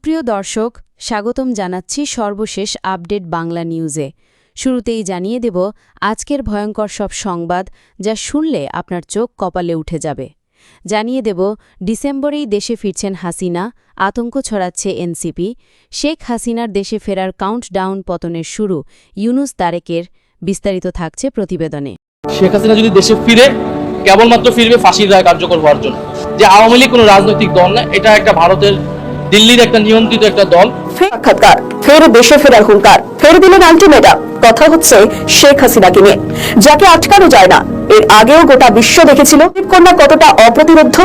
সুপ্রিয় দর্শক, স্বাগতম জানাচ্ছি সর্বশেষ আপডেট বাংলা নিউজে। শুরুতেই জানিয়ে দেব আজকের ভয়ঙ্কর সব সংবাদ, যা শুনলে আপনার চোখ কপালে উঠে যাবে। জানিয়ে দেব ডিসেম্বরেই দেশে ফিরছেন হাসিনা, আতঙ্ক ছড়াচ্ছে এনসিপি, শেখ হাসিনার দেশে ফেরার কাউন্টডাউন পতনের শুরু ইউনুস তারেকের। বিস্তারিত থাকছে প্রতিবেদনে। শেখ হাসিনা যদি দেশে ফিরে, কেবলমাত্র ফিরবে ফাঁসির রায় কার্যকর হওয়ার জন্য। যে আওয়ামী লীগ কোনো রাজনৈতিক দল না, এটা একটা ভারতের দিল্লির একটা নিয়ন্ত্রিত একটা দল। সাক্ষাৎকার, ফের দেশে ফেরার হুঙ্কার, ফের দিলেন আলটিমেটাম। কথা হচ্ছে শেখ হাসিনাকে নিয়ে, যাকে আটকানো যায় না। এর আগেও গোটা বিশ্ব দেখেছিল কন্যা কতটা অপ্রতিরোধ।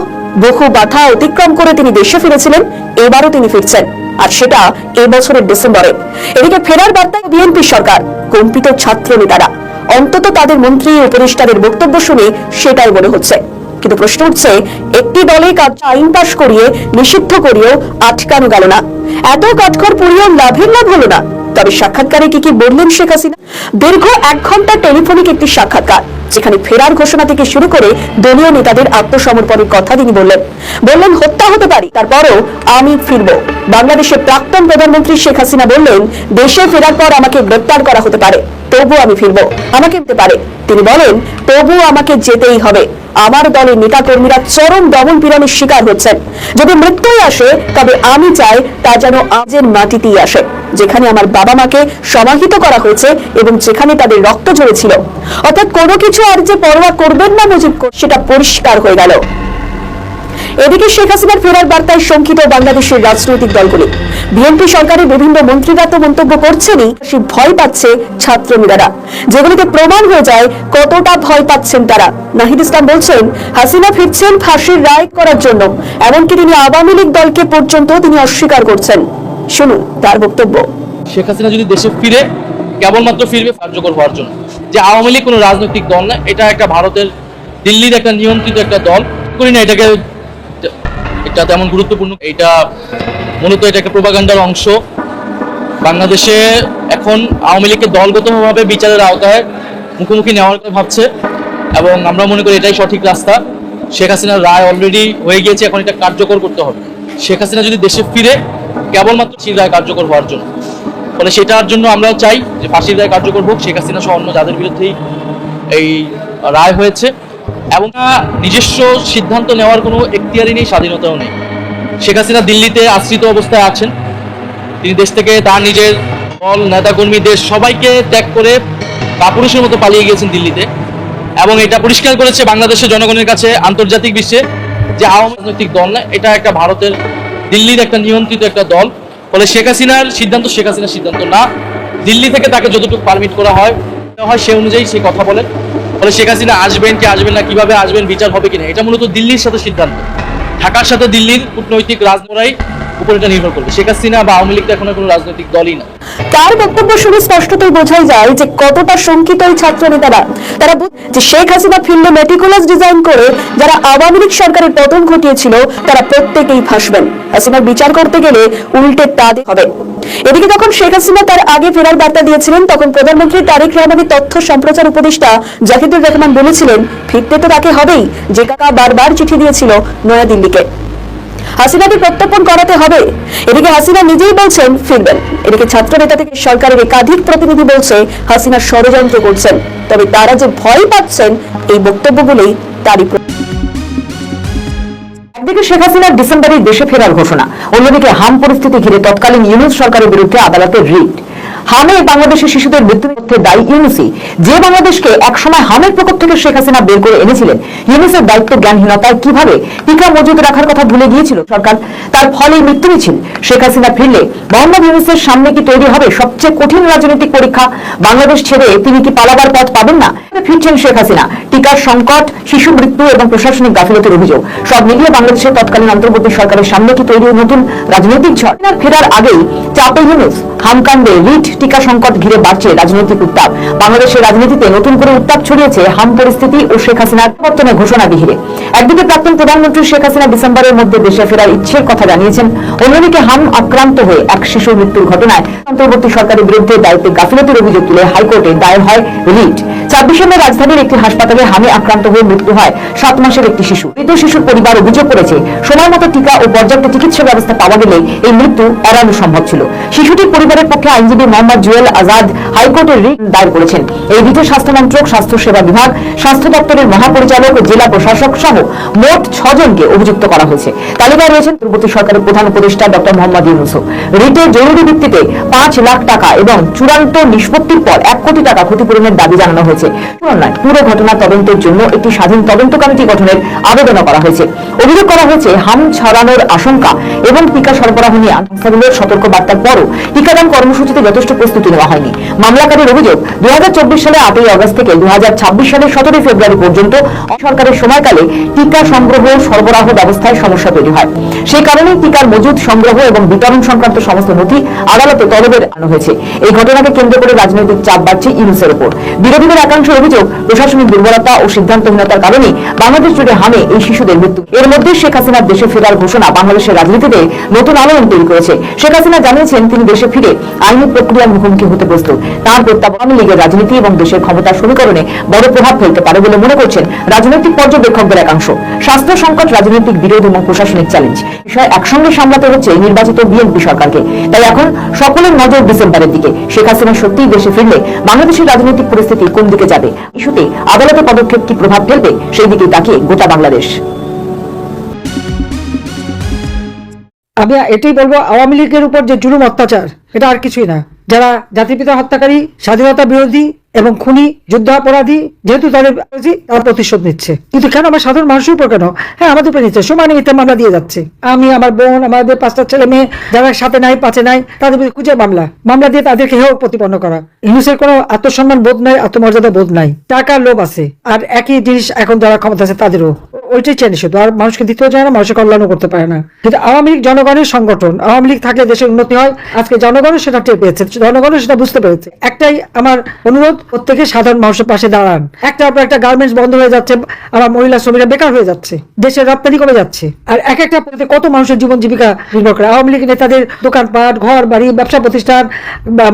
বহু বাধা অতিক্রম করে তিনি দেশে ফিরেছিলেন, এবারও তিনি ফিরছেন, আর সেটা এবছরের ডিসেম্বরে। এদিকে ফেরার বার্তায় বিএনপি সরকার, কম্পিত ছাত্র নেতারা, অন্তত তাদের মন্ত্রী উপদেষ্টাদের বক্তব্য শুনে সেটাই মনে হচ্ছে। কিন্তু প্রশ্ন উঠছে, একটি দলে আইন পাশ করিয়ে নিষিদ্ধ করিয়েও আটকানো গেল না, এত কাঠখড় পুড়িয়েও লাভের লাভ হলো না। তবে সাক্ষাৎকারে কি বললেন শেখ হাসিনা? দীর্ঘ 1 ঘন্টা টেলিফোনিক একটি সাক্ষাৎকার, যেখানে ফেরার ঘোষণা থেকে শুরু করে দলীয় নেতাদের আত্মসমর্পণের কথা তিনি বললেন হত্যা হতে পারি, তারপরও আমি ফিরব। বাংলাদেশের প্রাক্তন প্রধানমন্ত্রী শেখ হাসিনা বললেন, দেশে ফেরার পর আমাকে গ্রেপ্তার করা হতে পারে, তবু আমি ফিরব। আমাকে যেতে পারে, তিনি বলেন, তবু আমাকে যেতেই হবে। আমার দলের নেতা কর্মীরা চরম দমন পীড়নের শিকার হচ্ছেন। যদি মৃত্যুই আসে, তবে আমি চাই তা যেন আজের মাটিতেই আসে, যেখানে আমার বাবা মাকে সমাহিত করা হয়েছে এবং যেখানে তাদের রক্ত ঝরেছিল। অর্থাৎ কোনো কিছু আর যে পরোয়া করবেন না মুজিব, সেটা পরিষ্কার হয়ে গেল। এদিকে শেখ হাসিনার ফেরার বার্তায় শঙ্কিত বাংলাদেশের রাজনৈতিক দলগুলি। বিএনপি সরকারের বিভিন্ন মন্ত্রীরা তো মন্তব্য করছেনই, সে ভয় পাচ্ছে ছাত্র নেতারা, যেগুলিতে প্রমাণ হয়ে যায় কতটা ভয় পাচ্ছেন তারা। নাহিদ ইসলাম বলছেন, হাসিনা ফিরছেন ফাঁসির রায় করার জন্য, এমনকি তিনি আওয়ামী লীগ দলকে পর্যন্ত তিনি অস্বীকার করছেন। শুনুন তার বক্তব্য। শেখ হাসিনা যদি দেশে ফিরে, কেবলমাত্র ফিরবে কার্যকর হওয়ার জন্য। যে আওয়ামী লীগ কোনো রাজনৈতিক দল না, এটা একটা ভারতের দিল্লির একটা নিয়ন্ত্রিত একটা দল। করি না এটা তেমন গুরুত্বপূর্ণ, এটা মূলত এটা একটা প্রোপাগান্ডার অংশ। বাংলাদেশে এখন আওয়ামী লীগকে দলগতভাবে বিচারের আওতায় মুখোমুখি নেওয়ার কথা ভাবছে, এবং আমরা মনে করি এটাই সঠিক রাস্তা। শেখ হাসিনার রায় অলরেডি হয়ে গিয়েছে, এখন এটা কার্যকর করতে হবে। শেখ হাসিনা যদি দেশে ফিরে, কেবলমাত্র ফাঁসির রায় কার্যকর হওয়ার জন্য। ফলে সেটার জন্য আমরাও চাই যে ফাঁসির রায় কার্যকর হোক, শেখ হাসিনা সহ অন্য যাদের বিরুদ্ধেই এই রায় হয়েছে। এবং নিজস্ব সিদ্ধান্ত নেওয়ার কোনো এখতিয়ারই নেই, স্বাধীনতাও নেই। শেখ হাসিনা দিল্লিতে আশ্রিত অবস্থায় আছেন। তিনি দেশ থেকে তার নিজের দল, নেতাকর্মী, দেশ সবাইকে ত্যাগ করে কাপুরুষের মতো পালিয়ে গিয়েছেন দিল্লিতে। এবং এটা পরিষ্কার করেছে বাংলাদেশের জনগণের কাছে, আন্তর্জাতিক বিশ্বে, যে আওয়ামী রাজনৈতিক দল না, এটা একটা ভারতের দিল্লির একটা নিয়ন্ত্রিত একটা দল। ফলে শেখ হাসিনার সিদ্ধান্ত শেখ হাসিনার সিদ্ধান্ত না, দিল্লি থেকে তাকে যতটুকু পারমিট করা হয় সে অনুযায়ী সে কথা বলেন। ফলে শেখ হাসিনা আসবেন কি আসবেন না, কিভাবে আসবেন, বিচার হবে কিনা, এটা মূলত দিল্লির সাথে সিদ্ধান্ত। ঢাকার সাথে দিল্লির কূটনৈতিক রাজনীতির উপর এটা নির্ভর করবে। শেখ হাসিনা বা আওয়ামী লীগ এখন কোনো রাজনৈতিক দলই না। তার বক্তব্য শুনে স্পষ্টতই বোঝাই যায় যে কতটা শঙ্কিত এই ছাত্র নেতারা। তারা যে শেখ হাসিনা ফিরলে মেটিকুলাস ডিজাইন করে যারা আওয়ামী লীগ সরকারের পতন ঘটিয়েছিল, তারা প্রত্যেকেই ফাঁসবেন। হাসিনার বিচার করতে গেলে উল্টে তাদের হবে। এদিকে যখন শেখ হাসিনা তার আগে ফেরার বার্তা দিয়েছিলেন, তখন প্রধানমন্ত্রী তারেক রহমানের তথ্য সম্প্রচার উপদেষ্টা জাহিদুর রহমান বলেছিলেন, ফিরতে তো তাকে হবেই, যে কাকা বারবার চিঠি দিয়েছিল নয়াদিল্লিকে। হাসিনাকে প্রত্যর্পণ করাতে হবে। এদিকে হাসিনা নিজেই বলছেন ফিরবেন। এদিকে ছাত্র নেতা থেকে সরকারের একাধিক প্রতিনিধি বলছে হাসিনা ষড়যন্ত্র করছেন। তবে তারা যে ভয় পাচ্ছেন, এই বক্তব্যগুলোই তারই। একদিকে শেখ হাসিনার ডিসেম্বরে দেশে ফেরার ঘোষণা, অন্যদিকে হাম পরিস্থিতি ঘিরে তৎকালীন ইউনুস সরকারের বিরুদ্ধে আদালতের রিট। হামে বাংলাদেশের শিশুদের মৃত্যুর দায়ী ইউনুসই, যে বাংলাদেশকে একসময় হামের প্রকোপ থেকে শেখ হাসিনা বের করে এনেছিলেন। ইউনুসের দায়িত্ব জ্ঞানহীনতায় কিভাবে টিকা মজুদ রাখার কথা ভুলে গিয়েছিল সরকার, তার ফলে মৃত্যু মিছিল। শেখ হাসিনা ফিরলে মোহাম্মদ ইউনুসের সামনে কি তৈরি হবে সবচেয়ে কঠিন রাজনৈতিক পরীক্ষা? বাংলাদেশ ছেড়ে তিনি কি পালাবার পথ পাবেন না? ফিরছেন শেখ হাসিনা, টিকার সংকট, শিশু মৃত্যু এবং প্রশাসনিক গাফিলতির অভিযোগ, সব মিলিয়ে বাংলাদেশের তৎকালীন অন্তর্বর্তী সরকারের সামনে কি তৈরি নতুন রাজনৈতিক ঝড়? ফেরার আগেই চাপে ইউনুস, হামকাণ্ডে রিট, টিকা সংকট ঘিরে বাড়ছে রাজনৈতিক উত্তাপ। বাংলাদেশের রাজনীতিতে নতুন করে উত্তাপ ছড়িয়েছে হাম পরিস্থিতি ও শেখ হাসিনার পতনের ঘোষণা ঘিরে। একদিকে প্রাক্তন প্রধানমন্ত্রী শেখ হাসিনা ডিসেম্বরের মধ্যে দেশে ফেরার ইচ্ছের কথা জানিয়েছেন, অন্যদিকে হাম আক্রান্ত হয়ে এক শিশুর মৃত্যুর ঘটনায় অন্তর্বর্তী সরকারের বিরুদ্ধে দায়িত্বে গাফিলতির অভিযোগ তুলে হাইকোর্টে দায়ের হয় রিট। ডিসেম্বর রাজধানীর একটি হাসপাতালে হামে আক্রান্ত হয়ে মৃত্যু হয় 7 মাসের একটি শিশু। মৃত শিশুর পরিবার অভিযোগ করেছে, সময় মতো টিকা ও পর্যাপ্ত চিকিৎসা ব্যবস্থা পাওয়া গেলে এই মৃত্যু এড়ানো সম্ভব ছিল। শিশুটির পরিবারের পক্ষে আইনজীবী মোহাম্মদ জুয়েল আজাদ হাইকোর্টের রিট দায়ের করেছেন। এই রিটে স্বাস্থ্য মন্ত্রক, স্বাস্থ্য সেবা বিভাগ, স্বাস্থ্য দপ্তরের মহাপরিচালক ও জেলা প্রশাসক সহ মোট 6 জনকে অভিযুক্ত করা হয়েছে। তালিকায় রয়েছেন পূর্ববর্তী সরকারের প্রধান উপদেষ্টা ডক্টর মোহাম্মদ ইউনূস। রিটে জরুরি ভিত্তিতে 5 লাখ টাকা এবং চূড়ান্ত নিষ্পত্তির পর 1 কোটি টাকা ক্ষতিপূরণের দাবি জানানো হয়েছে। পুরো ঘটনা তদন্তের জন্য একটি স্বাধীন তদন্ত কমিটি গঠনের আবেদন করা হয়েছে। অভিযোগ করা হয়েছে, হাম ছড়ানোর আশঙ্কা এবং টিকা সরবরাহ নিয়ে সংস্থাগুলোর সতর্ক বার্তার পরও টিকাদান কর্মসূচিতে যথেষ্ট প্রস্তুতি নেওয়া হয়নি। মামলাকারীর অভিযোগ, 2024 সালে 8 আগস্ট থেকে 2026 সালের 17 ফেব্রুয়ারি পর্যন্ত সরকারের সময়কালে টিকা সংগ্রহ সরবরাহ ব্যবস্থায় সমস্যা তৈরি হয়। সেই কারণেই টিকার মজুদ, সংগ্রহ এবং বিতরণ সংক্রান্ত সমস্ত নথি আদালতে তলবের আনা হয়েছে। এই ঘটনাকে কেন্দ্র করে রাজনৈতিক চাপ বাড়ছে ইউনূসের উপর। বিরোধীদের একাংশের অভিযোগ, প্রশাসনিক দুর্বলতা ও সিদ্ধান্তহীনতার কারণে বাংলাদেশ জুড়ে হামে এই শিশুদের মৃত্যু। এর মধ্যে শেখ হাসিনার দেশে ফেরার ঘোষণা বাংলাদেশের রাজনীতিতে নতুন আলোড়ন তৈরি করেছে। শেখ হাসিনা জানিয়েছেন, তিনি দেশে ফিরে আইনি প্রক্রিয়ার মুখোমুখি হতে প্রস্তুত। তার প্রত্যাবর্তন আওয়ামী লীগের রাজনীতি এবং দেশের ক্ষমতার সমীকরণে বড় প্রভাব ফেলতে পারে বলে মনে করছেন রাজনৈতিক পর্যবেক্ষকদের একাংশ। স্বাস্থ্য সংকট, রাজনৈতিক বিরোধ এবং প্রশাসনিক চ্যালেঞ্জ বিষয় একসঙ্গে সামলাতে হচ্ছে নির্বাচিত বিএনপি সরকারকে। তাই এখন সকলের নজর ডিসেম্বরের দিকে। শেখ হাসিনা সত্যিই দেশে ফিরলে বাংলাদেশের রাজনৈতিক পরিস্থিতি কোন দিকে যাবে, ইস্যুতে আদালতে পদক্ষেপ কি প্রভাব ফেলবে, সেই দিকে তাকিয়ে গোটা বাংলাদেশ। আমি এটাই বলবো, আওয়ামী লীগের উপর যে জুলুম অত্যাচার, এটা আর কিছুই না। যারা জাতিপিতা হত্যাকারী, স্বাধীনতা বিরোধী এবং খুনি, যুদ্ধাপরাধী, যেহেতু তাদের তারা প্রতিশোধ নিচ্ছে। কিন্তু কেন আমার সাধারণ মানুষের উপর কেন? হ্যাঁ, আমাদের উপরে নিচ্ছে, সমানে মিথ্যা মামলা দিয়ে যাচ্ছে। আমি, আমার বোন, আমাদের 5টা ছেলে মেয়ে যারা সাথে নাই, 5-এ নাই, তাদের খুঁজে মামলা দিয়ে তাদেরকে হেয় প্রতিপন্ন করা। ইউনূসের কোনো আত্মসম্মান বোধ নাই, আত্মমর্যাদা বোধ নাই, টাকার লোভ আছে। আর একই জিনিস এখন যারা ক্ষমতা আছে তাদেরও ওইটাই চেনে, শুধু আর মানুষকে দিতেও যায় না, মানুষের কল্যাণও করতে পারে না। কিন্তু আওয়ামী লীগ জনগণের সংগঠন, আওয়ামী লীগ থাকলে দেশের উন্নতি হয়। আজকে জনগণও সেটা টের পেয়েছে, জনগণও সেটা বুঝতে পেরেছে। একটাই আমার অনুরোধ, প্রত্যেকে সাধারণ মানুষের পাশে দাঁড়ান। একটা গার্মেন্টস বন্ধ হয়ে যাচ্ছে, আমার মহিলা শ্রমিকরা বেকার হয়ে যাচ্ছে, দেশের রপ্তানি কমে যাচ্ছে। আর একটা কত মানুষের জীবন জীবিকা নির্ভর করে। আওয়ামী লীগ নেতাদের দোকানপাট, ঘর বাড়ি, ব্যবসা প্রতিষ্ঠান,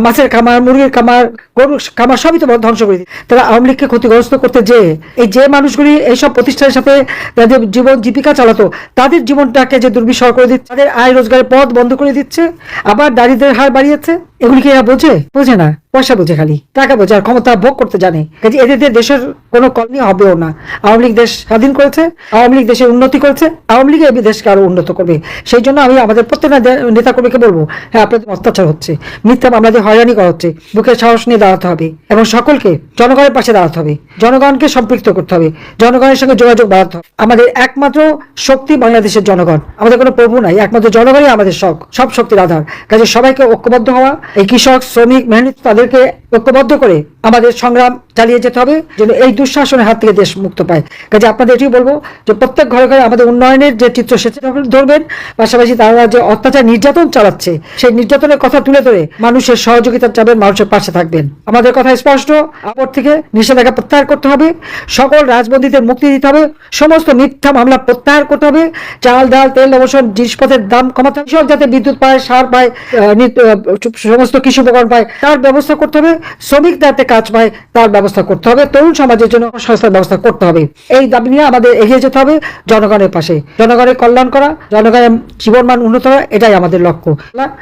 মাছের খামার, মুরগির খামার, গরুর খামার সবই তো ধ্বংস করে দিচ্ছে। তারা আওয়ামী লীগকে ক্ষতিগ্রস্ত করতে যে মানুষগুলি এইসব প্রতিষ্ঠানের সাথে তাদের জীবন জীবিকা চালাতো, তাদের জীবনটাকে যে দুর্বিষহ করে দিচ্ছে, তাদের আয় রোজগারের পথ বন্ধ করে দিচ্ছে, আবার দারিদ্রের হার বাড়িয়েছে। এগুলি কি এরা বোঝে না? পয়সা বোঝে, খালি টাকা বোঝে, আর ক্ষমতা ভোগ করতে জানে। কাজে এদের দেশের কোনো কল্যাণ হবেও না। আওয়ামী লীগ দেশ স্বাধীন করেছে, আওয়ামী লীগ দেশের উন্নতি করেছে, আওয়ামী লীগ এই দেশকে আরো উন্নত করবে। সেই জন্য আমি আমাদের প্রত্যেকটা নেতাকর্মীকে বলবো, হ্যাঁ, আপনাদের অত্যাচার হচ্ছে, মিথ্যা মামলা দিয়ে হয়রানি করা হচ্ছে, বুকের সাহস নিয়ে দাঁড়াতে হবে এবং সকলকে জনগণের পাশে দাঁড়াতে হবে, জনগণকে সম্পৃক্ত করতে হবে, জনগণের সঙ্গে যোগাযোগ বাড়াতে হবে। আমাদের একমাত্র শক্তি বাংলাদেশের জনগণ, আমাদের কোনো প্রভু নাই, একমাত্র জনগণই আমাদের সব শক্তির আধার। কাজে সবাইকে ঐক্যবদ্ধ হওয়া, এই কৃষক, শ্রমিক, মেহনত, তাদেরকে ঐক্যবদ্ধ করে আমাদের সংগ্রাম চালিয়ে যেতে হবে, যেন এই দুঃশাসনের হাত থেকে দেশ মুক্ত পায়। কাজে আপনাদের এটাই বলবো যে প্রত্যেক ঘরে ঘরে আমাদের উন্নয়নের যে চিত্র সেটা ধরবেন, পাশাপাশি তারা যে অত্যাচার নির্যাতন চালাচ্ছে সেই নির্যাতনের কথা তুলে ধরে মানুষের সহযোগিতা চাবেন, মানুষের পাশে থাকবেন। আমাদের কথা স্পষ্ট, আপর থেকে নিষেধাজ্ঞা প্রত্যাহার করতে হবে, সকল রাজবন্দীদের মুক্তি দিতে হবে, সমস্ত মিথ্যা মামলা প্রত্যাহার করতে হবে, চাল, ডাল, তেল, অবসর জিনিসপত্রের দাম কমাতে হবে, কৃষক যাতে বিদ্যুৎ পায়, সার পায়, সমস্ত কৃষি উপকরণ পায় তার ব্যবস্থা করতে হবে, শ্রমিক যাতে কাজ পায় তার ব্যবস্থা করতে হবে, তরুণ সমাজের জন্য সংস্থার ব্যবস্থা করতে হবে। এই দাবি নিয়ে আমাদের এগিয়ে যেতে হবে, জনগণের পাশে, জনগণের কল্যাণ করা, জনগণের জীবনমান উন্নত করা, এটাই আমাদের লক্ষ্য।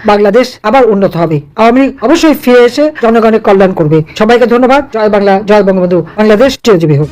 বাংলাদেশ আবার উন্নত হবে, আওয়ামী লীগ অবশ্যই ফিরে এসে জনগণের কল্যাণ করবে। সবাইকে ধন্যবাদ। জয় বাংলা, জয় বঙ্গবন্ধু, বাংলাদেশ চিরজীবী হোক।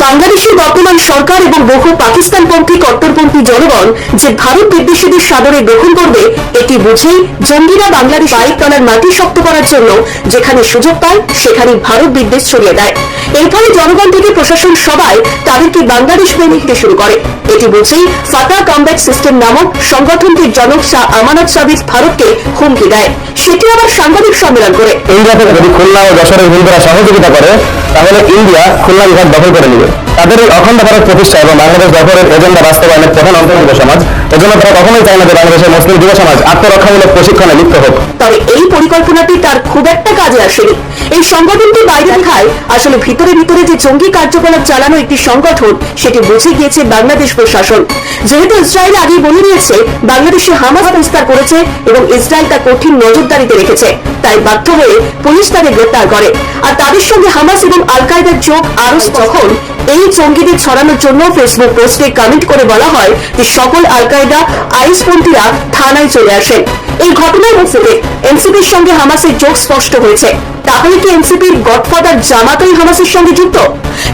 বাংলাদেশের বর্তমান সরকার এবং বহু পাকিস্তানপন্থী কট্টরপন্থী জনগণ যে ভারত বিদ্বেষীদের সাদরে গ্রহণ করবে, এটি বুঝেই জঙ্গিরা বাংলাদেশ বাইক তলার মাটি শক্ত করার জন্য যেখানে সুযোগ পায় সেখানে ভারত বিদ্বেষ ছড়িয়ে দেয়। এর ফলে জনগণ থেকে প্রশাসন সবাই তাদেরকে বাংলাদেশ মেনে নিতে শুরু করে। এটি বুঝেই ফাতা কমব্যাট সিস্টেম নামক সংগঠনটির জনক শাহ আমানত সাবির ভারতকে হুমকি দেয়, সেটি আবার সাংবাদিক সম্মেলন করে। ইন্ডিয়াতে যদি খুলনা ও যশোরের হিন্দুরা সহযোগিতা করে তাহলে ইন্ডিয়া খুলনা বিভাগ দখল করে নেবে। তাদের এই অখণ্ড ভারত প্রতিষ্ঠা এবং বাংলাদেশ দখলের এজেন্ডা বাস্তবায়নের প্রধান অন্তর্ভুক্ত সমাজ এজন্য তারা কখনোই চায় না যে বাংলাদেশের মুসলিম যুব সমাজ আত্মরক্ষামূলক প্রশিক্ষণে লিপ্ত হোক। তবে এই পরিকল্পনাটি তার খুব একটা কাজে আসেনি। এই সংগঠনটি বাইরে দেখায় আসলে ভিতরে ভিতরে যে জঙ্গি কার্যকলাপ চালানো একটি সংগঠন সেটি বুঝে গিয়েছে বাংলাদেশ প্রশাসন। যেহেতু ইসরায়েল আগেই বলে দিয়েছে বাংলাদেশে হামাস বিস্তার করেছে এবং ইসরায়েল তা কঠিন নজরদারিতে রেখেছে, তাই বাধ্য হয়ে পুলিশ তাদের গ্রেপ্তার করে। আর তাদের সঙ্গে হামাস এবং আল কায়দার যোগ আরো যখন এই জঙ্গিদের ছড়ানোর জন্য ফেসবুক পোস্টে কমেন্ট করে বলা হয় যে সকল আল কায়দা আইএসপন্থীরা থানায় চলে আসেন। এই ঘটনার মধ্যে এনসিপির সঙ্গে হামাসের যোগ স্পষ্ট হয়েছে। তাহলে কি এনসিপির গডফাদার জামাতই হামাসের সঙ্গে যুক্ত?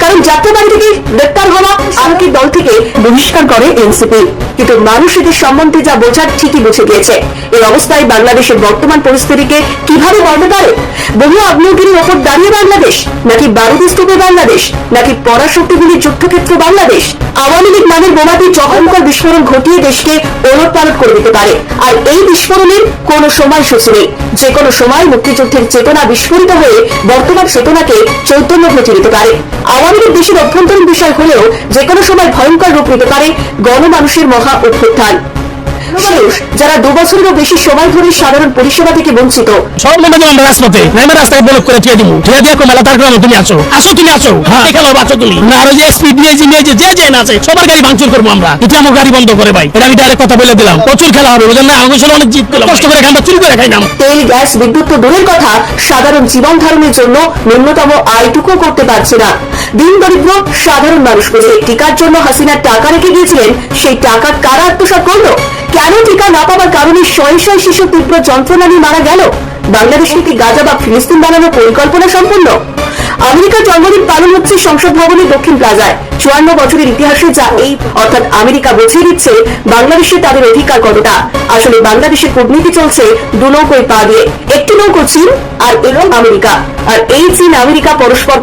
কারণ যাত্রাবাড়ি থেকে গ্রেপ্তার হওয়া আলোকের দল থেকে বহিষ্কার করে এনসিপি, কিন্তু মানুষ এদের সম্বন্ধে যা বোঝার ঠিকই বুঝে গিয়েছে। এই অবস্থায় বাংলাদেশের বর্তমান পরিস্থিতিকে কিভাবে বলতে পারে? বহু আগ্নেয়গিরির ওপর দাঁড়িয়ে বাংলাদেশ, নাকি বারুদের স্তূপে বাংলাদেশ, নাকি পরাশক্তিগুলির যুদ্ধক্ষেত্র বাংলাদেশ? আওয়ামী লীগ নামের বোমাটি জঘন্যকর বিস্ফোরণ ঘটিয়ে দেশকে ওলটপালট করে দিতে পারে। আর এই বিস্ফোরণের কোনো সময়সূচি নেই। যে কোনো সময় মুক্তিযুদ্ধের চেতনা বিস্ফোরিত হয়ে বর্তমান চেতনাকে চৈতন্য ঘটে দিতে পারে। আওয়ামী লীগ দেশের অভ্যন্তরীণ বিষয় হলেও যে কোনো সময় ভয়ঙ্কর রূপ নিতে পারে গণমানুষের মহা অভ্যুত্থান। মানুষ যারা 2 বছরেরও বেশি সময় ধরে সাধারণ পরিষেবা থেকে বঞ্চিত, সব মনে আমরা রাজপথে নামে রাস্তায় ব্লক করে দিয়ে দিব, ঠিক আছে? মেলা তার গ্রামে তুমি আসো, তুমি আসো, এখানে বাঁচো তুমি। আরো যে স্পিড নিয়ে যে আছে সবার গাড়ি ভাঙচুর করবো আমরা। এটা আমার গাড়ি বন্ধ করে ভাই, এটা আমি ডাইরেক্ট কথা বলে দিলাম। প্রচুর খেলা হবে, বুঝলেন না? আমাকে অনেক জিত পেলাম, কষ্ট করে আমরা চুরি করে খাইলাম। তেল, গ্যাস, বিদ্যুৎ তো দূরের কথা, সাধারণ জীবন ধারণের জন্য ন্যূনতম আয়টুকু করতে পারছে না। দিন দরিদ্র সাধারণ মানুষগুলো টিকার জন্য হাসিনা টাকা রেখে গিয়েছিলেন, সেই টাকা কারা আত্মসাৎ করলো? কেন টিকা না পাওয়ার কারণে শয়ে শয়ে শিশু তীব্র যন্ত্রণা নিয়ে মারা গেল? বাংলাদেশে কি গাজা বা ফিলিস্তিন বানানোর পরিকল্পনা সম্পন্ন? আমেরিকার জন্মদিন পালন হচ্ছে সংসদ ভবনের দক্ষিণ প্লাজায়। 54 বছরের ইতিহাসে যা এই অর্থাৎ আমেরিকা বুঝিয়ে দিচ্ছে বাংলাদেশে তাদের অধিকার কতটা। আসলে বাংলাদেশে কূটনীতি চলছে 2 নৌকোয় পা দিয়ে। একটি নৌকো চীন আর এবং আমেরিকা, আর এই চীন আমেরিকা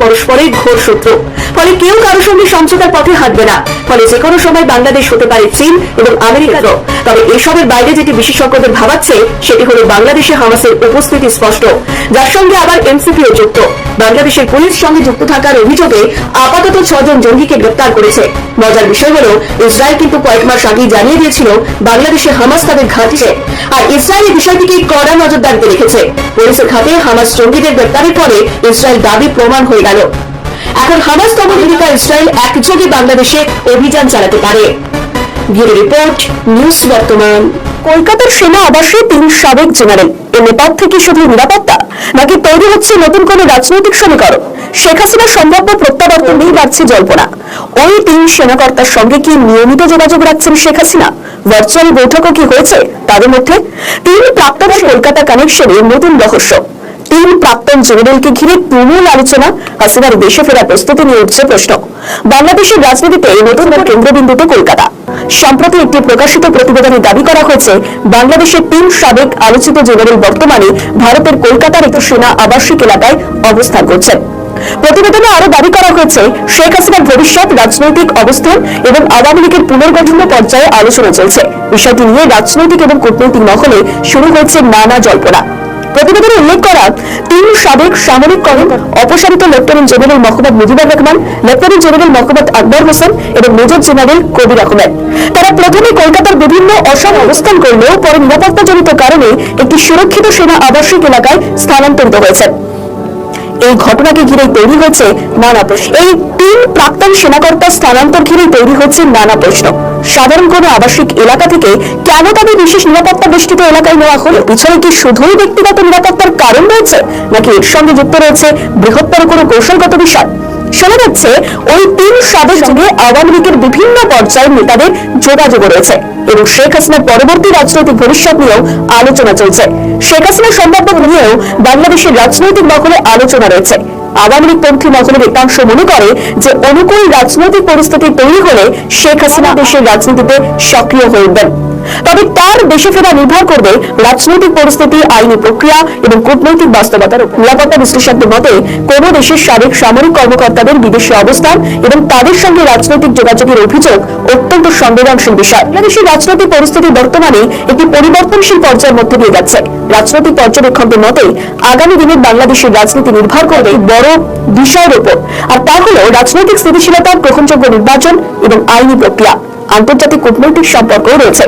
পরস্পরের ঘোর শত্রু। ফলে কেউ কারো সঙ্গে সমঝোতার পথে হাঁটবে না। ফলে যে কোনো সময় বাংলাদেশ হতে পারে চীন এবং আমেরিকারও। তবে এসবের বাইরে যেটি বিশেষজ্ঞদের ভাবাচ্ছে সেটি হলো বাংলাদেশে হামাসের উপস্থিতি স্পষ্ট, যার সঙ্গে আবার এনসিপিও যুক্ত। বাংলাদেশের পুলিশ সঙ্গে যুক্ত থাকার অভিযোগে আপাতত 6 জন জঙ্গিকে গ্রেপ্তার করেছে। মজার বিষয় হলো ইসরায়েল কিন্তু কয়েক মাস আগেই জানিয়ে দিয়েছিল বাংলাদেশে হামাস তাদের ঘাঁটিছে, আর ইসরায়েল এই বিষয়টিকে কড়া নজরদারিতে রেখেছে। পুলিশের ঘাটে হামাস জঙ্গিদের গ্রেপ্তারের পরে ইসরায়েল দাবি প্রমাণ হয়ে গেল। এখন হামাস দমন আমেরিকা ইসরায়েল একযোগে বাংলাদেশে অভিযান চালাতে পারে। ব্যুরো রিপোর্ট, নিউজ বর্তমান। কলকাতার সেনা আবাসে 3 সাবেক জেনারেল। এর নেপথ্যে থেকে শুধু নিরাপত্তা, নাকি তৈরি হচ্ছে নতুন কোন রাজনৈতিক সমীকরণ? শেখ হাসিনার সম্ভাব্য প্রত্যাবর্তন নিয়ে বাড়ছে জল্পনা। ওই 3 সেনাকর্তার সঙ্গে কি নিয়মিত যোগাযোগ রাখছেন শেখ হাসিনা? ভার্চুয়াল বৈঠকও কি হয়েছে তাদের মধ্যে? 3 প্রাক্তন কলকাতা কানেকশনের নতুন রহস্য। 3 প্রাক্তন জেনারেলকে ঘিরে তুমুল আলোচনা। হাসিনার দেশে ফেরার প্রস্তুতি নিয়ে উঠছে প্রশ্ন। বাংলাদেশের রাজনীতিতে নতুন কেন্দ্রবিন্দুতে কলকাতা। সম্প্রতি একটি প্রকাশিত প্রতিবেদনে দাবি করা হয়েছে বাংলাদেশের 3 সাবেক আলোচিত জেনারেল বর্তমানে ভারতের কলকাতার একটি সেনা আবাসিক এলাকায় অবস্থান করছেন। প্রতিবেদনে আরো দাবি করা হয়েছে শেখ হাসিনার ভবিষ্যৎ রাজনৈতিক অবস্থান এবং আওয়ামী লীগের পুনর্গঠন পর্যায়ে আলোচনা চলছে। বিষয়টি নিয়ে রাজনৈতিক এবং কূটনৈতিক মহলে শুরু হয়েছে নানা জল্পনা। প্রতিবেদনে উল্লেখ করা 3 সাবেক সামরিক কর্মকর্তা অপসারিত lieutenant general Mohammad Mujibur Rahman, lieutenant general Mohammad Akbar Hossain এবং মেজর জেনারেল কবির আহমেদ। তারা প্রথমে কলকাতার বিভিন্ন অসম অবস্থান করলেও পরে নিরাপত্তাজনিত কারণে একটি সুরক্ষিত সেনা আবাসিক এলাকায় স্থানান্তরিত হয়েছে। এই ঘটনাকে ঘিরে তৈরি হয়েছে নানা প্রশ্ন। এই 3 প্রাক্তন সেনাকর্তা স্থানান্তর ঘিরে তৈরি হচ্ছে নানা প্রশ্ন। সাধারণ কোনো আবাসিক এলাকা থেকে কেন তাদের বিশেষ নিরাপত্তা বেষ্টিত এলাকায় নেওয়া হলো? পিছনে কি শুধুই ব্যক্তিগত নিরাপত্তার কারণ রয়েছে, নাকি এর সঙ্গে যুক্ত রয়েছে বৃহত্তর কোনো কৌশলগত বিষয়? শোনা যাচ্ছে ওই 3 সাবেক সঙ্গে আওয়ামী লীগের বিভিন্ন পর্যায়ের নেতাদের যোগাযোগ রয়েছে এবং শেখ হাসিনার পরবর্তী রাজনৈতিক ভবিষ্যৎ নিয়েও আলোচনা চলছে। শেখ হাসিনার সম্ভাব্য নিয়েও বাংলাদেশের রাজনৈতিক মহলে আলোচনা রয়েছে। আওয়ামী লীগ পন্থী মহলের একাংশ মনে করে যে অনুকূল রাজনৈতিক পরিস্থিতি তৈরি হলে শেখ হাসিনা দেশের রাজনীতিতে সক্রিয় হয়ে উঠবেন। তবে তার দেশে ফেরা নির্ভর করবে রাজনৈতিক পরিস্থিতি, আইনি প্রক্রিয়া এবং কূটনৈতিক বাস্তবতার উপর। নিরাপত্তা বিশ্লেষকদের মতে কোন দেশের সাবেক সামরিক কর্মকর্তাদের বিদেশে অবস্থান এবং তাদের সঙ্গে রাজনৈতিক যোগাযোগের অভিযোগ অত্যন্ত সংবেদনশীল বিষয়। বাংলাদেশের রাজনৈতিক পরিস্থিতি বর্তমানে একটি পরিবর্তনশীল পর্যায়ের মধ্যে দিয়ে যাচ্ছে। রাজনৈতিক পর্যবেক্ষকদের মতে আগামী দিনে বাংলাদেশের রাজনীতি নির্ভর করবে বড় বিষয়ের উপর, আর তা হল রাজনৈতিক স্থিতিশীলতা, গ্রহণযোগ্য নির্বাচন এবং আইনি প্রক্রিয়া। আন্তর্জাতিক কূটনৈতিক সম্পর্কও রয়েছে।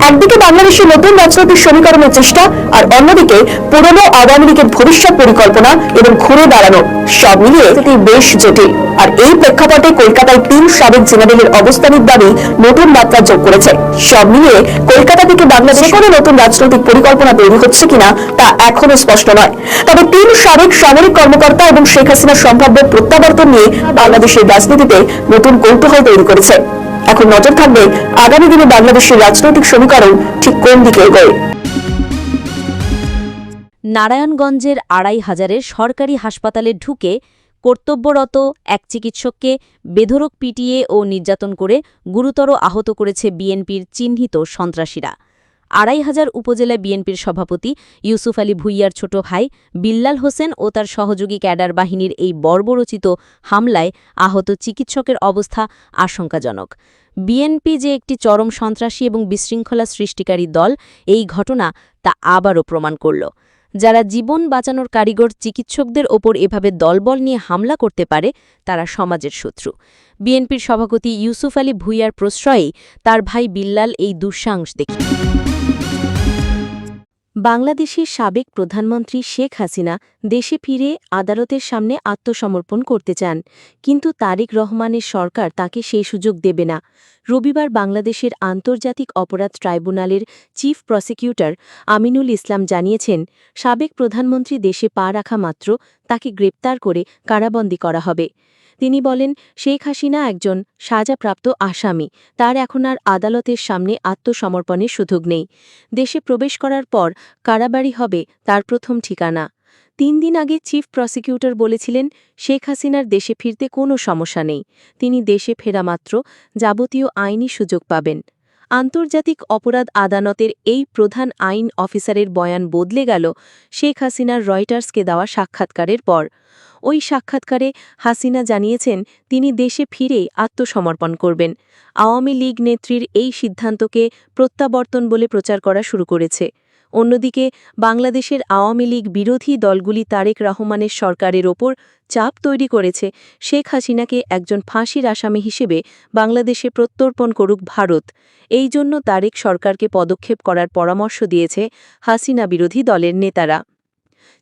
একদিকে বাংলাদেশের নতুন রাজনৈতিক সমীকরণের চেষ্টা, আর অন্যদিকে পুরনো আওয়ামী লীগের ভবিষ্যৎ পরিকল্পনা এবং ঘুরে দাঁড়ানো, সব মিলিয়ে এটি বেশ জটিল। আর এই প্রেক্ষাপটে কলকাতায় 3 সাবেক জেনারেলের অবস্থানের দাবি নতুন মাত্রা যোগ করেছে। সব মিলিয়ে কলকাতা থেকে বাংলাদেশে কোনো নতুন রাজনৈতিক পরিকল্পনা তৈরি হচ্ছে কিনা তা এখনো স্পষ্ট নয়। তবে 3 সাবেক সামরিক কর্মকর্তা এবং শেখ হাসিনার সম্ভাব্য প্রত্যাবর্তন নিয়ে বাংলাদেশের রাজনীতিতে নতুন কৌতূহল তৈরি করেছে। এখন নজর থাকবে আগামী দিনে বাংলাদেশের রাজনৈতিক সমীকরণ ঠিক কোন দিকে এগোয়। নারায়ণগঞ্জের 2500-এর সরকারি হাসপাতালে ঢুকে কর্তব্যরত এক চিকিৎসককে বেধড়ক পিটিয়ে ও নির্যাতন করে গুরুতর আহত করেছে বিএনপির চিহ্নিত সন্ত্রাসীরা। 2500 উপজেলা বিএনপির সভাপতি ইউসুফ আলী ভূঁইয়ার ছোট ভাই বিল্লাল হোসেন ও তার সহযোগী ক্যাডার বাহিনীর এই বর্বরোচিত হামলায় আহত চিকিৎসকের অবস্থা আশঙ্কাজনক। বিএনপি যে একটি চরম সন্ত্রাসী এবং বিশৃঙ্খলা সৃষ্টিকারী দল, এই ঘটনা তা আবারও প্রমাণ করল। যারা জীবন বাঁচানোর কারিগর চিকিৎসকদের ওপর এভাবে দলবল নিয়ে হামলা করতে পারে, তারা সমাজের শত্রু। বিএনপির সভাপতি ইউসুফ আলী ভূঁইয়ার প্রশ্রয়েই তার ভাই বিল্লাল এই দুঃসাহস দেখে। বাংলাদেশের সাবেক প্রধানমন্ত্রী শেখ হাসিনা দেশে ফিরে আদালতের সামনে আত্মসমর্পণ করতে চান, কিন্তু তারেক রহমানের সরকার তাকে সেই সুযোগ দেবে না। রবিবার বাংলাদেশের আন্তর্জাতিক অপরাধ ট্রাইব্যুনালের চিফ প্রসিকিউটর আমিনুল ইসলাম জানিয়েছেন, সাবেক প্রধানমন্ত্রী দেশে পা রাখা মাত্র তাকে গ্রেপ্তার করে কারাবন্দী করা হবে। তিনি বলেন, শেখ হাসিনা একজন সাজাপ্রাপ্ত আসামি, তার এখন আর আদালতের সামনে আত্মসমর্পণের সুযোগ নেই। দেশে প্রবেশ করার পর কারাবাড়ি হবে তার প্রথম ঠিকানা। 3 দিন আগে চিফ প্রসিকিউটর বলেছিলেন, শেখ হাসিনার দেশে ফিরতে কোনো সমস্যা নেই, তিনি দেশে ফেরা মাত্র যাবতীয় আইনি সুযোগ পাবেন। আন্তর্জাতিক অপরাধ আদালতের এই প্রধান আইন অফিসারের বয়ান বদলে গেল শেখ হাসিনার রয়টার্সকে দেওয়া সাক্ষাৎকারের পর। ওই সাক্ষাৎকারে হাসিনা জানিয়েছেন, তিনি দেশে ফিরেই আত্মসমর্পণ করবেন। আওয়ামী লীগ নেত্রীর এই সিদ্ধান্তকে প্রত্যাবর্তন বলে প্রচার করা শুরু করেছে। অন্যদিকে বাংলাদেশের আওয়ামী লীগ বিরোধী দলগুলি তারেক রহমানের সরকারের ওপর চাপ তৈরি করেছে শেখ হাসিনাকে একজন ফাঁসির আসামি হিসেবে বাংলাদেশে প্রত্যর্পণ করুক ভারত। এই জন্য তারেক সরকারকে পদক্ষেপ করার পরামর্শ দিয়েছে হাসিনা বিরোধী দলের নেতারা।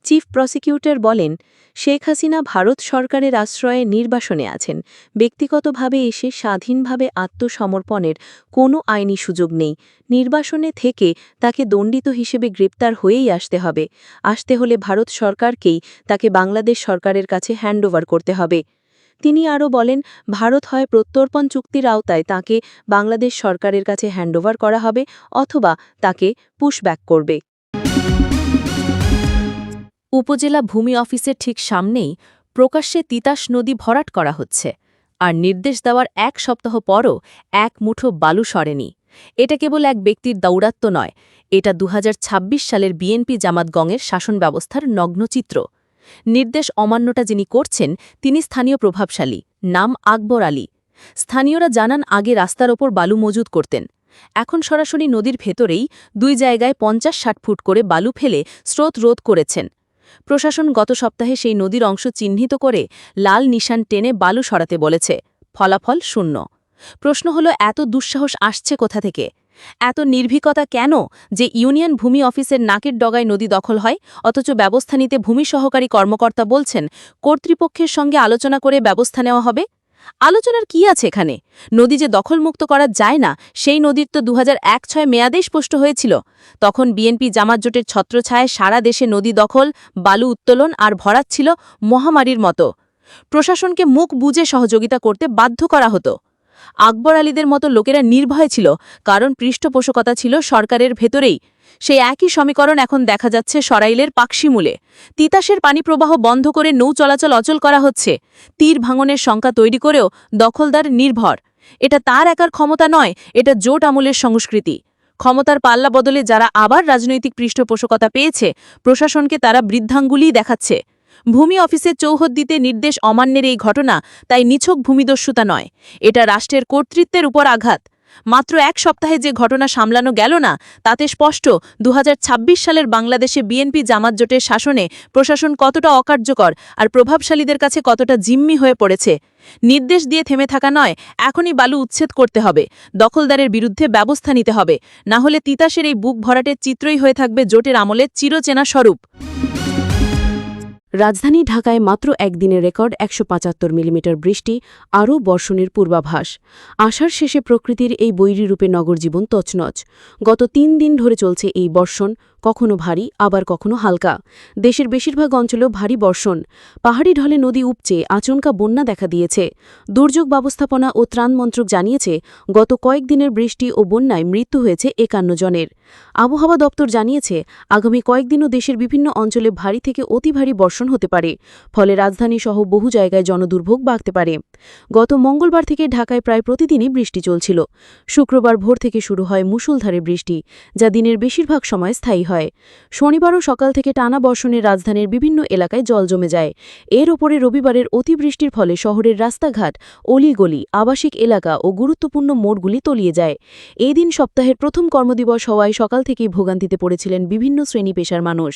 চিফ প্রসিকিউটর বলেন, শেখ হাসিনা ভারত সরকারের আশ্রয়ে নির্বাসনে আছেন। ব্যক্তিগতভাবে এসে স্বাধীনভাবে আত্মসমর্পণের কোনো আইনি সুযোগ নেই। নির্বাসনে থেকে তাকে দণ্ডিত হিসেবে গ্রেপ্তার হয়েই আসতে হবে। আসতে হলে ভারত সরকারকেই তাকে বাংলাদেশ সরকারের কাছে হ্যান্ডওভার করতে হবে। তিনি আরও বলেন, ভারত হয় প্রত্যর্পণ চুক্তির আওতায় তাকে বাংলাদেশ সরকারের কাছে হ্যান্ডওভার করা হবে, অথবা তাকে পুশব্যাক করবে। উপজেলা ভূমি অফিসের ঠিক সামনেই প্রকাশ্যে তিতাস নদী ভরাট করা হচ্ছে, আর নির্দেশ দেওয়ার 1 সপ্তাহ পরও এক মুঠো বালু সরেনি। এটা কেবল এক ব্যক্তির দৌরাত্ম্য নয়, এটা 2026 সালের বিএনপি জামাত গঙের শাসন ব্যবস্থার নগ্নচিত্র। নির্দেশ অমান্যটা যিনি করছেন, তিনি স্থানীয় প্রভাবশালী, নাম আকবর আলী। স্থানীয়রা জানান, আগে রাস্তার ওপর বালু মজুদ করতেন, এখন সরাসরি নদীর ভেতরেই 2 জায়গায় 50-60 ফুট করে বালু ফেলে স্রোত রোধ করেছেন। প্রশাসন গত সপ্তাহে সেই নদীর অংশ চিহ্নিত করে লাল নিশান টেনে বালু সরাতে বলেছে, ফলাফল শূন্য। প্রশ্ন হলো, এত দুঃসাহস আসছে কোথা থেকে? এত নির্ভীকতা কেন যে ইউনিয়ন ভূমি অফিসের নাকের ডগায় নদী দখল হয়, অথচ ব্যবস্থা নিতে ভূমি সহকারী কর্মকর্তা বলছেন কর্তৃপক্ষের সঙ্গে আলোচনা করে ব্যবস্থা নেওয়া হবে? আলোচনার কি আছে এখানে? নদী যে দখলমুক্ত করা যায় না, সেই নদীর তো 2001-06 মেয়াদে স্পষ্ট হয়েছিল। তখন বিএনপি জামাত জোটের ছত্রছায়ায় সারা দেশে নদী দখল, বালু উত্তোলন আর ভরাট ছিল মহামারীর মতো। প্রশাসনকে মুখ বুজে সহযোগিতা করতে বাধ্য করা হতো। আকবর আলীদের মতো লোকেরা নির্ভয় ছিল, কারণ পৃষ্ঠপোষকতা ছিল সরকারের ভেতরেই। সেই একই সমীকরণ এখন দেখা যাচ্ছে সরাইলের পাকশিমূলে। তিতাসের পানি প্রবাহ বন্ধ করে নৌ চলাচল অচল করা হচ্ছে। তীর ভাঙনের শঙ্কা তৈরি করেও দখলদার নির্ভর। এটা তার একার ক্ষমতা নয়, এটা জোট আমলের সংস্কৃতি। ক্ষমতার পাল্লা বদলে যারা আবার রাজনৈতিক পৃষ্ঠপোষকতা পেয়েছে, প্রশাসনকে তারা বৃদ্ধাঙ্গুলিই দেখাচ্ছে। ভূমি অফিসে চৌহদ দিতে নির্দেশ অমান্যের এই ঘটনা তাই নিছক ভূমিদস্যুতা নয়, এটা রাষ্ট্রের কর্তৃত্বের উপর আঘাত। মাত্র এক সপ্তাহে যে ঘটনা সামলানো গেল না তাতে স্পষ্ট 2026 সালের বাংলাদেশে বিএনপি জামাত জোটের শাসনে প্রশাসন কতটা অকার্যকর আর প্রভাবশালীদের কাছে কতটা জিম্মি হয়ে পড়েছে। নির্দেশ দিয়ে থেমে থাকা নয়, এখনই বালু উচ্ছেদ করতে হবে, দখলদারের বিরুদ্ধে ব্যবস্থা নিতে হবে, না হলে তিতাসের এই বুক ভরাটের চিত্রই হয়ে থাকবে জোটের আমলের চিরচেনা স্বরূপ। রাজধানী ঢাকায় মাত্র একদিনের রেকর্ড 175 মিলিমিটার বৃষ্টি, আরও বর্ষণের পূর্বাভাস। আষাঢ় শেষে প্রকৃতির এই বৈরী রূপে নগরজীবন তছনছ। গত 3 দিন ধরে চলছে এই বর্ষণ, কখনো ভারী আবার কখনো হালকা। দেশের বেশিরভাগ অঞ্চলেও ভারী বর্ষণ। পাহাড়ি ঢলে নদী উপচে আচমকা বন্যা দেখা দিয়েছে। দুর্যোগ ব্যবস্থাপনা ও ত্রাণ মন্ত্রক জানিয়েছে গত কয়েকদিনের বৃষ্টি ও বন্যায় মৃত্যু হয়েছে 51 জনের। আবহাওয়া দপ্তর জানিয়েছে আগামী কয়েকদিনও দেশের বিভিন্ন অঞ্চলে ভারী থেকে অতি ভারী বর্ষণ হতে পারে, ফলে রাজধানীসহ বহু জায়গায় জনদুর্ভোগ বাড়তে পারে। গত মঙ্গলবার থেকে ঢাকায় প্রায় প্রতিদিনই বৃষ্টি চলছিল। শুক্রবার ভোর থেকে শুরু হয় মুষলধারে বৃষ্টি, যা দিনের বেশিরভাগ সময় স্থায়ী হয়। শনিবারও সকাল থেকে টানা বর্ষণে রাজধানীর বিভিন্ন এলাকায় জল জমে যায়। এর ওপরে রবিবারের অতিবৃষ্টির ফলে শহরের রাস্তাঘাট, অলিগলি, আবাসিক এলাকা ও গুরুত্বপূর্ণ মোড়গুলি তলিয়ে যায়। এই দিন সপ্তাহের প্রথম কর্মদিবস হওয়ায় সকাল থেকেই ভোগান্তিতে পড়েছিলেন বিভিন্ন শ্রেণী পেশার মানুষ।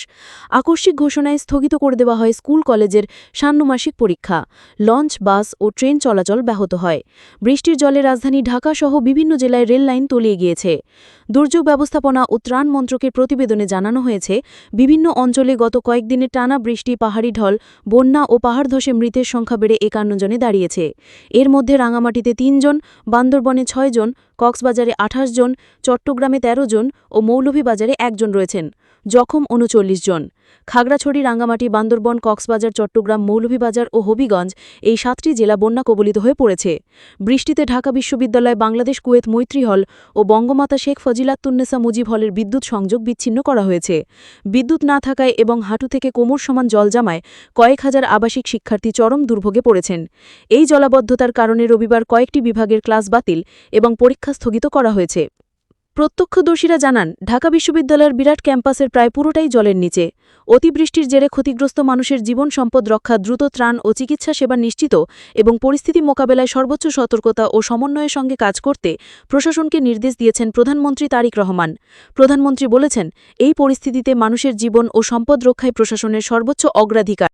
আকস্মিক ঘোষণায় স্থগিত করে দেওয়া হয় স্কুল কলেজের ষান্মাসিক পরীক্ষা। লঞ্চ, বাস ও ট্রেন চলাচল ব্যাহত হয়। বৃষ্টির জলে রাজধানী ঢাকাসহ বিভিন্ন জেলায় রেল লাইন তলিয়ে গিয়েছে। দুর্যোগ ব্যবস্থাপনা ও ত্রাণ মন্ত্রকের প্রতিবেদনে জানানো হয়েছে বিভিন্ন অঞ্চলে গত কয়েকদিনের টানা বৃষ্টি, পাহাড়ি ঢল, বন্যা ও পাহাড় ধসে মৃতের সংখ্যা বেড়ে 51 জনে দাঁড়িয়েছে। এর মধ্যে রাঙামাটিতে 3 জন, বান্দরবনে 6 জন, কক্সবাজারে 28 জন, চট্টগ্রামে 13 জন ও মৌলভীবাজারে 1 জন রয়েছেন। জখম 39 জন। খাগড়াছড়ি, রাঙ্গামাটি, বান্দরবন, কক্সবাজার, চট্টগ্রাম, মৌলভীবাজার ও হবিগঞ্জ এই 7টি জেলা বন্যা কবলিত হয়ে পড়েছে। বৃষ্টিতে ঢাকা বিশ্ববিদ্যালয়, বাংলাদেশ কুয়েত মৈত্রী হল ও বঙ্গমাতা শেখ ফজিলাতুন্নেসা মুজিব হলের বিদ্যুৎ সংযোগ বিচ্ছিন্ন করা হয়েছে। বিদ্যুৎ না থাকায় এবং হাঁটু থেকে কোমর সমান জল জামায় কয়েক হাজার আবাসিক শিক্ষার্থী চরম দুর্ভোগে পড়েছেন। এই জলাবদ্ধতার কারণে রবিবার কয়েকটি বিভাগের ক্লাস বাতিল এবং পরীক্ষা স্থগিত করা হয়েছে। প্রত্যক্ষদর্শীরা জানান, ঢাকা বিশ্ববিদ্যালয়ের বিরাট ক্যাম্পাসের প্রায় পুরোটাই জলের নিচে। অতিবৃষ্টির জেরে ক্ষতিগ্রস্ত মানুষের জীবন সম্পদ রক্ষা, দ্রুত ত্রাণ ও চিকিৎসা সেবা নিশ্চিত এবং পরিস্থিতি মোকাবেলায় সর্বোচ্চ সতর্কতা ও সমন্বয়ের সঙ্গে কাজ করতে প্রশাসনকে নির্দেশ দিয়েছেন প্রধানমন্ত্রী তারিক রহমান। প্রধানমন্ত্রী বলেছেন, এই পরিস্থিতিতে মানুষের জীবন ও সম্পদ রক্ষায় প্রশাসনের সর্বোচ্চ অগ্রাধিকার।